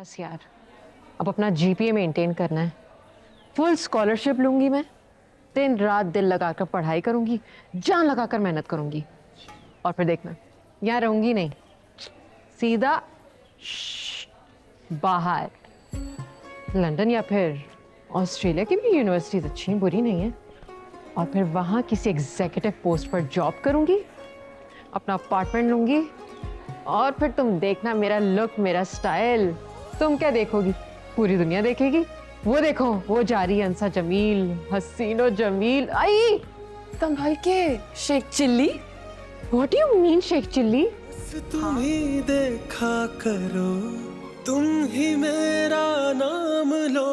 बस यार, अब अपना जीपीए मेंटेन करना है। फुल स्कॉलरशिप लूंगी मैं, दिन रात दिल लगाकर पढ़ाई करूंगी, जान लगाकर मेहनत करूंगी। और फिर देखना, यहाँ रहूंगी नहीं, सीधा बाहर, लंदन या फिर ऑस्ट्रेलिया की भी यूनिवर्सिटीज अच्छी हैं, बुरी नहीं है। और फिर वहां किसी एग्जीक्यूटिव पोस्ट पर जॉब करूंगी, अपना अपार्टमेंट लूंगी, और फिर तुम देखना मेरा लुक, मेरा स्टाइल। तुम क्या देखोगी, पूरी दुनिया देखेगी। वो देखो, वो जा रही है अंसा जमील, हसीनो जमील। आई संभाल के, Sheikh Chilli. What do you mean Sheikh Chilli? तुम ही देखा करो, तुम ही मेरा नाम लो।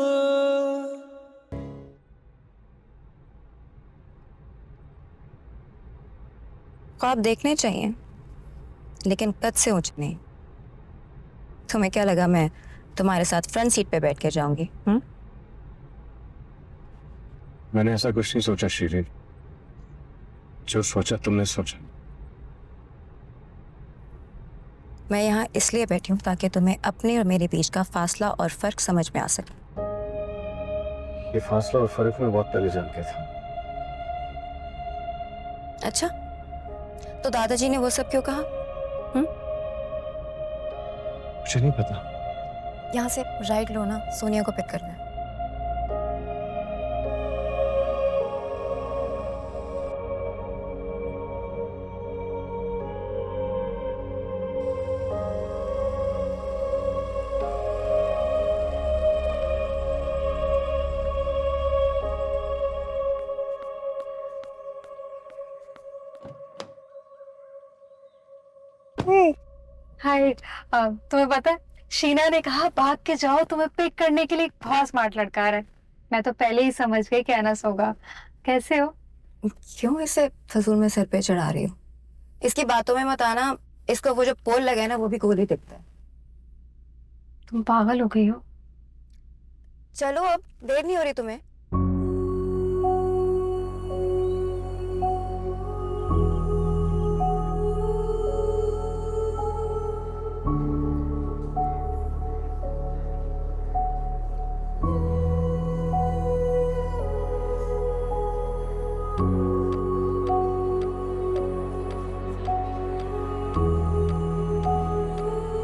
ख्वाब देखने चाहिए, लेकिन कद से ऊंचे नहीं। तुम्हें क्या लगा मैं तुम्हारे साथ फ्रंट सीट पे बैठ के जाऊंगी? मैंने ऐसा कुछ नहीं सोचा शीरीन, जो सोचा तुमने सोचा। मैं यहाँ इसलिए बैठी हूँ ताकि तुम्हें अपने और मेरे बीच का फासला और फर्क समझ में आ सके। ये फासला और फर्क में बहुत पहले जान गया था। अच्छा, तो दादाजी ने वो सब क्यों कहा? मुझे नहीं पता। यहाँ से राइट लो ना, सोनिया को पिक करना है। हाय, तुम्हें पता है शीना ने कहा भाग के जाओ, तुम्हें पिक करने के लिए एक बहुत स्मार्ट लड़का आ रहा है। मैं तो पहले ही समझ गई कि अनस होगा। कैसे हो? क्यों इसे फजूल में सर पे चढ़ा रही हो? इसकी बातों में मत आना, इसको वो जो पोल लगा है ना, वो भी गोल ही दिखता है। तुम पागल हो गई हो? चलो अब, देर नहीं हो रही तुम्हें?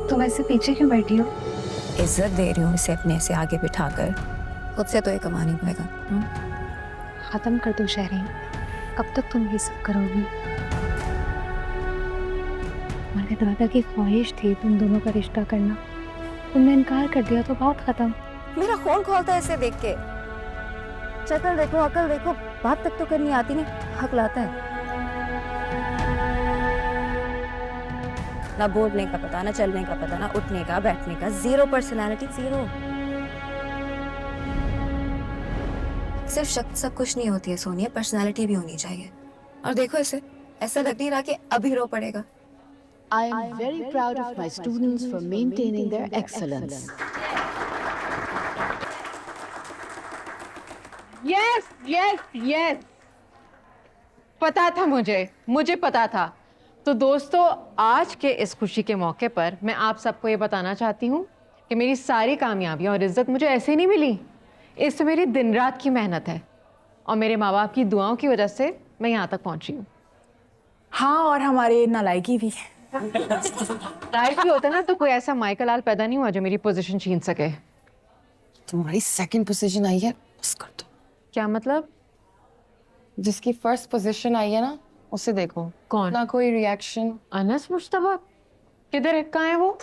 तुम ऐसे पीछे क्यों बैठी हो? इज्जत दे रही हूँ इसे अपने से आगे बिठाकर। खुद से तो ये कमा नहीं पाएगा। खत्म कर दो शहरी, कब तक तुम ये सब करोगी? मेरे दादा की ख्वाहिश थी तुम दोनों का रिश्ता करना, तुमने इनकार कर दिया तो बात खत्म। मेरा खून खोलता है इसे देख के। शक्ल देखो, अकल देखो, बात तक तो करनी आती नहीं, हक लाता है। ना बोलने का पता, ना चलने का पता, ना उठने का, बैठने का, जीरो पर्सनालिटी, जीरो। सिर्फ शक्ल सब कुछ नहीं होती है सोनिया, पर्सनालिटी भी होनी चाहिए। और देखो इसे, ऐसा लग नहीं रहा कि अभी रो पड़ेगा। I am very proud of my students for maintaining their excellence. Yes yes yes, पता था मुझे पता था। तो दोस्तों, आज के इस खुशी के मौके पर मैं आप सबको ये बताना चाहती हूँ कि मेरी सारी कामयाबियाँ और इज्जत मुझे ऐसे नहीं मिली, इससे मेरी दिन रात की मेहनत है और मेरे माँ बाप की दुआओं की वजह से मैं यहाँ तक पहुँची हूँ। हाँ, और हमारे नालायकी भी। लाइफ भी होता है ना, तो कोई ऐसा माइकल आल पैदा नहीं हुआ जो मेरी पोजीशन छीन सके। तुम्हारी सेकंड पोजीशन आई है, बस कर दो। क्या मतलब? जिसकी फर्स्ट पोजीशन आई है ना, उसे देखो। कौन? ना कोई रिएक्शन। अनस मुश्तबा किधर है, कहाँ है वो?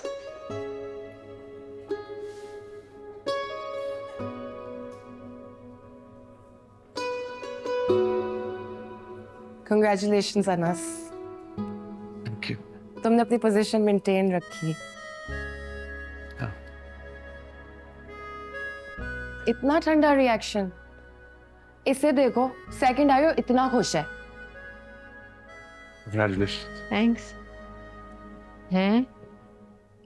Congratulations Anas, thank you. तुमने अपनी पोजीशन मेंटेन रखी। इतना ठंडा रिएक्शन, इसे देखो, सेकंड आई हो, इतना खुश है। थैंक्स। हैं?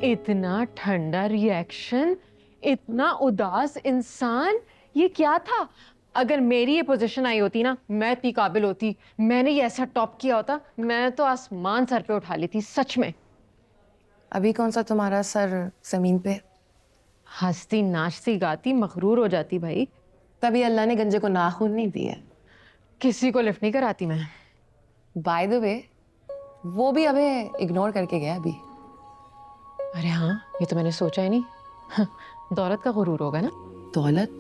इतना ठंडा रिएक्शन, इतना उदास इंसान, ये क्या था? अगर मेरी ये पोजीशन आई होती ना, मैं इतनी काबिल होती, मैंने ये ऐसा टॉप किया होता, मैं तो आसमान सर पे उठा लेती, सच में। अभी कौन सा तुम्हारा सर जमीन पे? हंसती नाचती गाती मगरूर हो जाती भाई। तभी अल्लाह ने गंजे को नाखून नहीं दिए। किसी को लिफ्ट नहीं कराती मैं। बाय द वे, वो भी हमें इग्नोर करके गया अभी। अरे हाँ, ये तो मैंने सोचा ही नहीं। दौलत का गुरूर होगा ना। दौलत?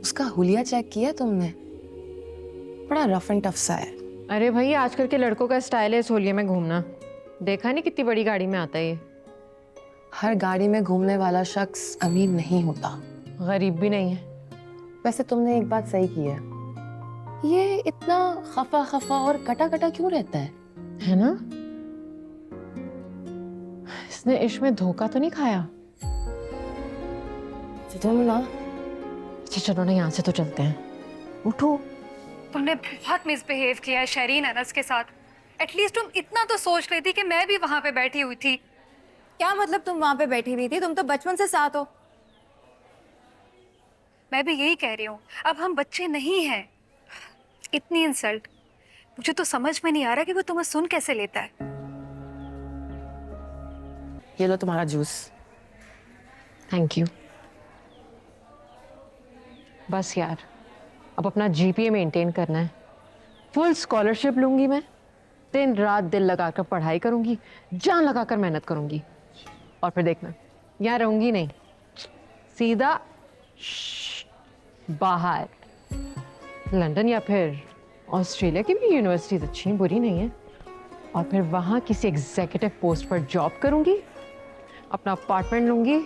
उसका हुलिया चेक किया तुमने? बड़ा रफ एंड टफ सा है। अरे भाई, आजकल के लड़कों का स्टाइल है इस होलिये में घूमना। देखा नहीं कितनी बड़ी गाड़ी में आता है ये। हर गाड़ी में घूमने वाला शख्स अमीर नहीं होता। गरीब भी नहीं है। वैसे तुमने एक बात सही की है, ये इतना खफा खफा और कटा कटा क्यों रहता है ना? इसने इश्क में धोखा तो नहीं खाया? तुम ना। अच्छा चलो ना, यहाँ से तो चलते हैं। उठो। तुमने बहुत मिसबिहेव किया है शरीन अनस के साथ। एटलीस्ट तुम इतना तो सोच लेती कि मैं भी वहां पे बैठी हुई थी। क्या मतलब तुम वहां पे बैठी हुई थी? तुम तो बचपन से साथ हो। मैं भी यही कह रही हूँ, अब हम बच्चे नहीं हैं। इतनी इंसल्ट, मुझे तो समझ में नहीं आ रहा कि वो तुम्हें सुन कैसे लेता है। ये लो तुम्हारा जूस। Thank you. बस यार, अब अपना जीपीए मेंटेन करना है। फुल स्कॉलरशिप लूंगी मैं। दिन रात दिल लगाकर पढ़ाई करूंगी, जान लगाकर मेहनत करूंगी। और फिर देखना, यहाँ रहूंगी नहीं, सीधा बाहर। लंदन या फिर ऑस्ट्रेलिया की भी यूनिवर्सिटीज अच्छी बुरी नहीं है। और फिर वहाँ किसी एग्जीक्यूटिव पोस्ट पर जॉब करूंगी, अपना अपार्टमेंट लूंगी।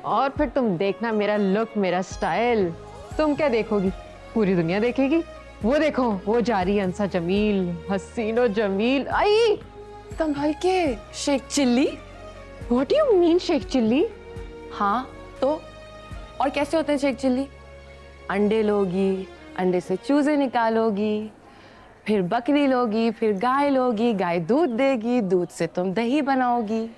और फिर तुम देखना मेरा लुक, मेरा स्टाइल। तुम क्या देखोगी, पूरी दुनिया देखेगी। वो देखो, वो जा रही है अंसा जमील, हसीनो जमील। आई संभाल के। Sheikh Chilli? What you mean Sheikh Chilli? हाँ तो और कैसे होते हैं शेख चिल्ली? अंडे लोगी, अंडे से चूजे निकालोगी, फिर बकरी लोगी, फिर गाय लोगी, गाय दूध देगी, दूध से तुम दही बनाओगी,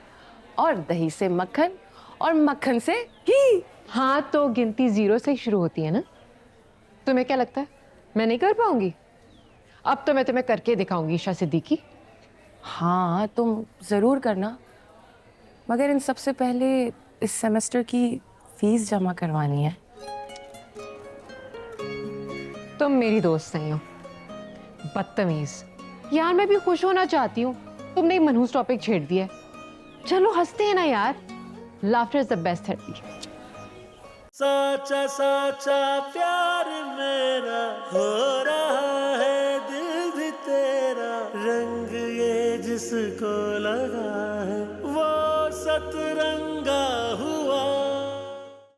और दही से मक्खन, और मक्खन से घी। हाँ तो गिनती 0 से ही शुरू होती है ना? तुम्हें क्या लगता है मैं नहीं कर पाऊंगी? अब तो मैं तुम्हें करके दिखाऊंगी ईशा सिद्दीकी। हाँ तुम जरूर करना, मगर इन सबसे पहले इस सेमेस्टर की फीस जमा करवानी है। तुम मेरी दोस्त नहीं हो, बदतमीज। यार मैं भी खुश होना चाहती हूँ, तुमने एक मनहूस टॉपिक छेड़ दिया है। चलो हंसते हैं ना यार। Laughter is the best therapy. साचा साचा प्यार मेरा हो रहा है, दिल भी तेरा, रंग ये जिसको लगा